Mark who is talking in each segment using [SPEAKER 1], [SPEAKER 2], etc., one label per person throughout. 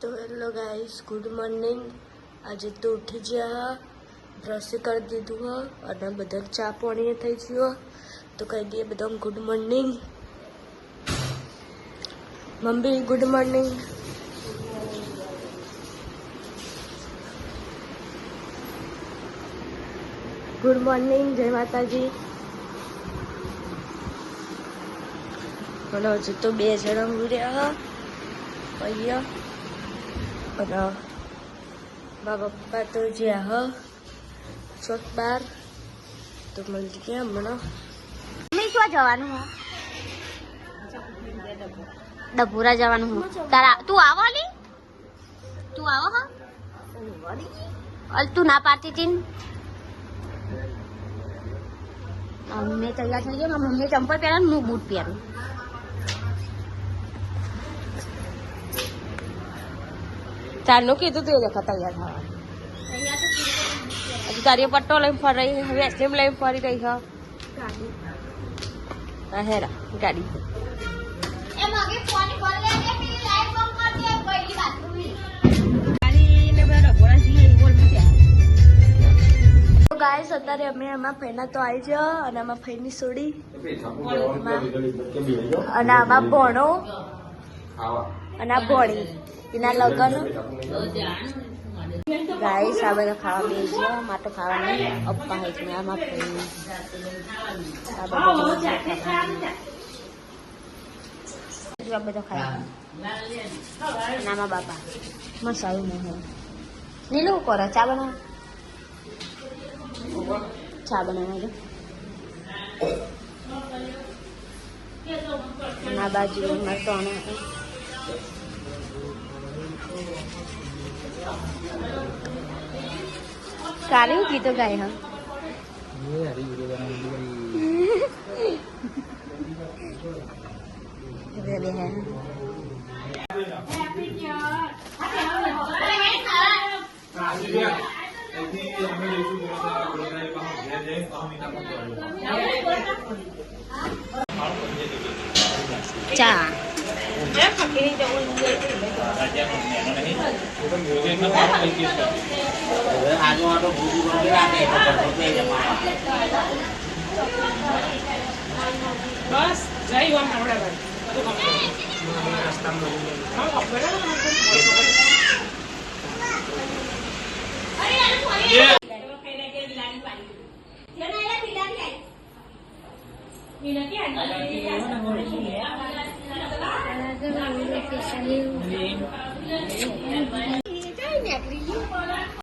[SPEAKER 1] तो hello guys, good morning. आज तो उठी गया, ब्रश कर दीधु है और बधा चा पानी थी गयो। तो कही दिए बधा good morning. Mummy good morning. Good morning, जय माता जी। बोलो हजू तो बे जणा उड़्या भैया और मारा पप्पा तो ज्या ह ચોક બાર તો મળી ગયા હમણાં.
[SPEAKER 2] મમ્મી શું જવાનું હો? ડભોરા જવાનું હો. તારા તું આવો લી, તું આવો હા. અલ તું ના પાડતી હતી. મેં તૈયાર થઈ ગયો. મમ્મી ચંપલ પહેરે ને હું બૂટ પહેરું.
[SPEAKER 1] ચારનું કીધું તું દેખા તૈયાર થવા. તારી પટ્ટો લઈને ફરી હવે આઈસ્ક્રીમ લઈને ફરી રહી છે. હા હેરા ગાડી ગાઈસ અત્યારે અમે આમાં ફેના તો આવી જ અને આમાં ફેની સોડી અને આમાં ભણો અને આ ભણી એના લગન ગાઈસ આ બધા ખાવા બેસી માટે ખાવા નહીં અપ્પા હે છે આમાં ફેની આ બધા ખાવા નામા બાપા મસાલું નહીં નીલું કરો ચા બનાવ ચા બનાવવા ના બાજુ મરતો કાલે હું કીધું ગાય હા ચા
[SPEAKER 3] બસ જઈ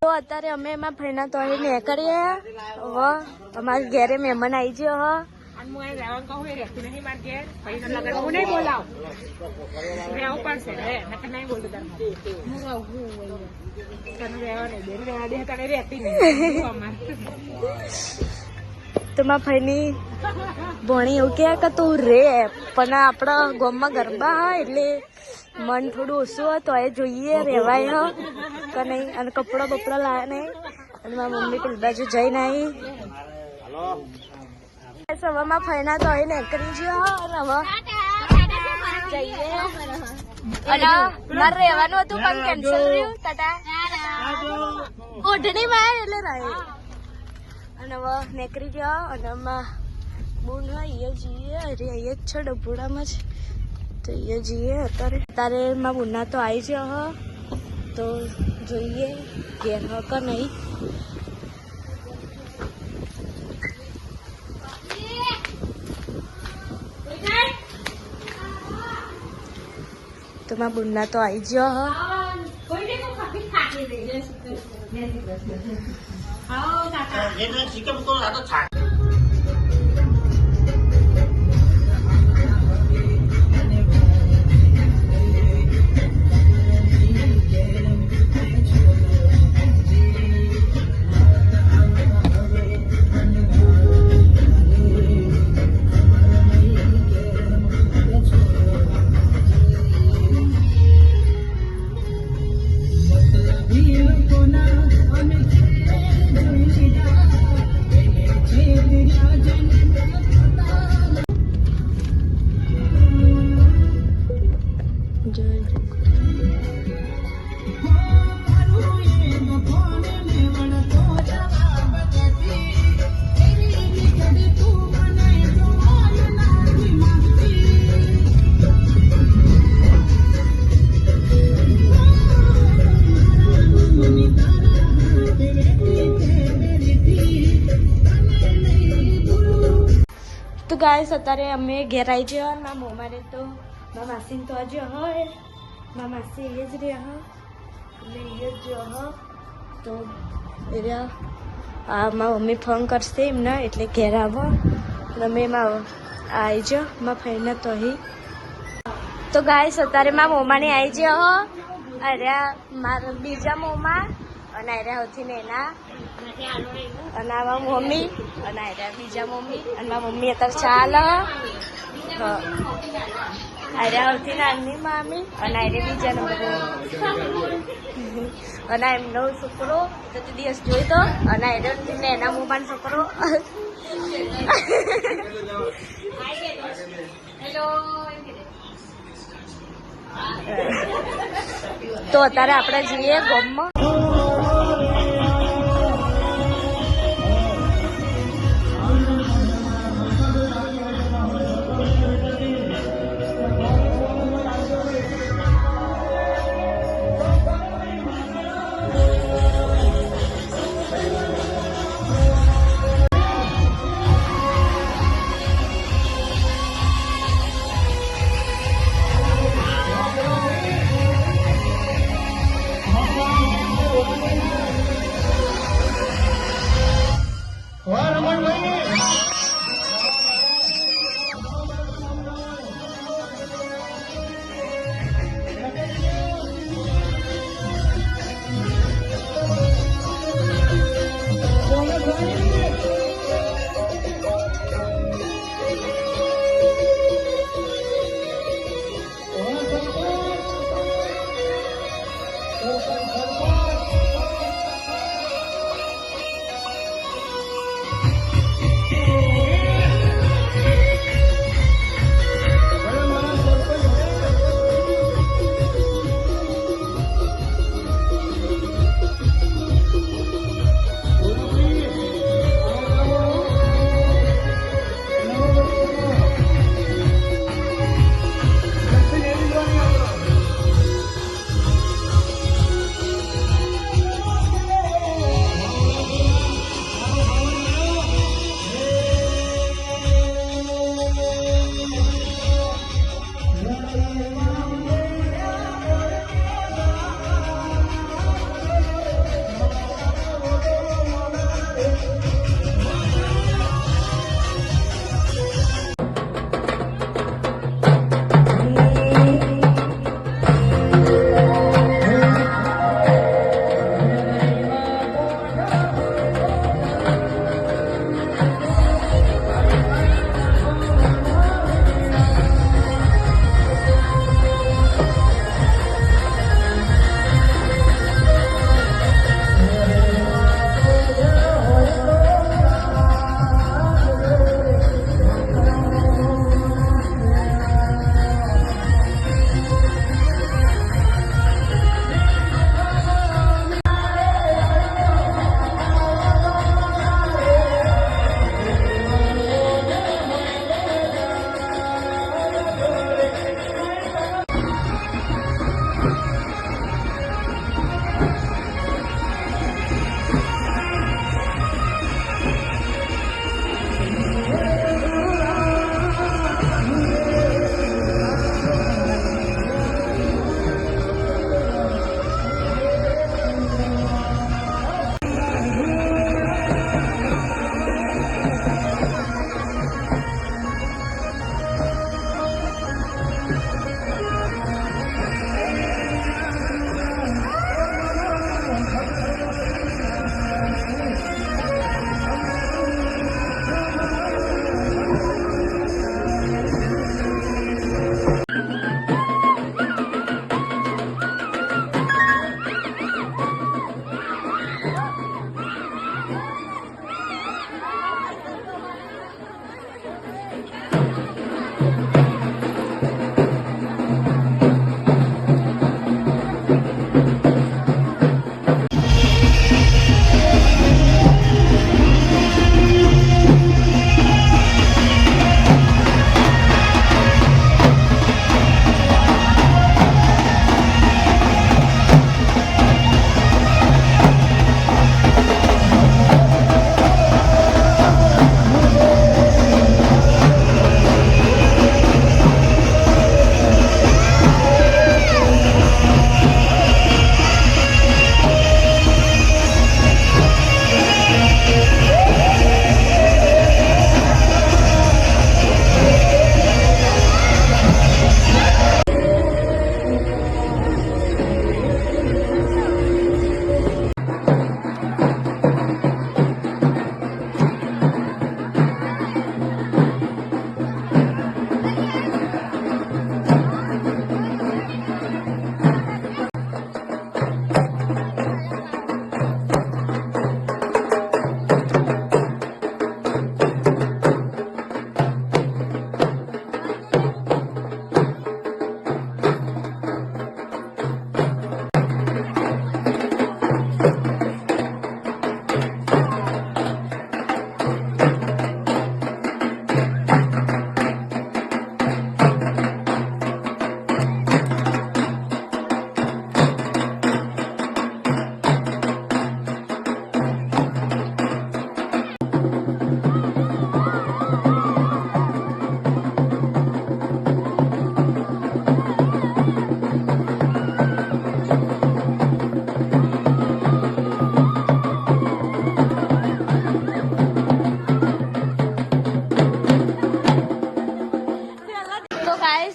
[SPEAKER 1] તો અત્યારે અમે એમાં ફેના તો નીકળીએ. હવે અમારા ઘેરે મહેમાન આવી ગયો હ. તો મારા ભાઈની ભણી એવું કે તું રે પણ આપણા ગામમાં ગરબા હા એટલે મન થોડું ઓછું હોય તો એ જોઈએ રેવાય હ કે નહીં. અને કપડા બપડા લાયા નહીં અને મારી મમ્મી પેલી બાજુ જઈને આવી. સવામાં ફાઈના તો અહીં નીકળી ગયો અને હવે જઈએ. અને મારે રહેવાનું હતું પણ કેન્સલ થયું. ટાટા ઓઢણીમાં એટલે રહે અને હવે નીકળી ગયા. અને આમાં બૂન અહીંયા જઈએ. અરે અહીંયા જ છે ડભોડામાં જ તો અહીંયા જઈએ. અત્યારે મારા બુના તો આવી છે હ તો જોઈએ ઘેર હ કે નહીં. તો મારા બુના તો આવી ગયો હ. ગાઈસ અત્યારે અમે ઘેર આવી ગયા મારા મોમાને તો મારા માસીને તો હજી હોય મારા માસી એ જ રહ્યા એટલે એ જ જો તો એ રહ્યા મારા મમ્મી ફોન કરશે એમને એટલે ઘેર આવો અમે આવી જાઓ મારા ફઈને તો તો ગાઈસ અત્યારે મારા મોમાને આવી જાઓ અરે મારા બીજા મોમા અને આર્યા હોતી ને એના અને આ મારા મમ્મી અને આર્યા બીજા મમ્મી અને મારા મમ્મી અત્યારે ચાલ આર્યા હોતી નાની મામી અને આર્યા બીજા નંબર અને એમનો છોકરો તો તે દિવસ જોઈ તો અને આર્યા એના મોમાનો છોકરો તો અત્યારે આપણે જઈએ ગામમાં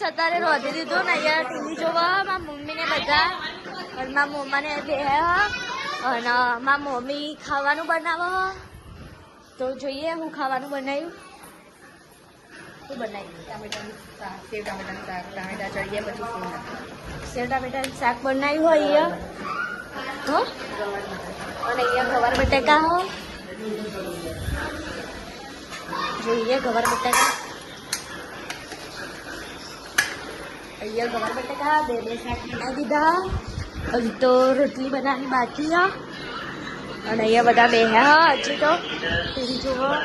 [SPEAKER 1] અત્યારે રોધી દીધું ને અહીંયા ટીવી જોવા મારા મમ્મી ને બધા અને મારા મમ્મા ને બે અને મારા મમ્મી ખાવાનું બનાવો તો જોઈએ હું ખાવાનું બનાવ્યું શું બનાવ્યું
[SPEAKER 3] સેવ ટામેટાનું શાક ટામેટા ચડીએ પછી
[SPEAKER 1] સેવ ટામેટાનું શાક બનાવ્યું હોય અહીંયા હો અને અહીંયા ગવાર બટાકા હો જોઈએ ગવાર બટાકા અહીંયા ગવાર બટાકા બે શાક બનાવી દીધા હજી તો રોટલી બનાવવાની બાકી છે અને અહીંયા બધા બેહ્યા હજી તો ટીવી જોવા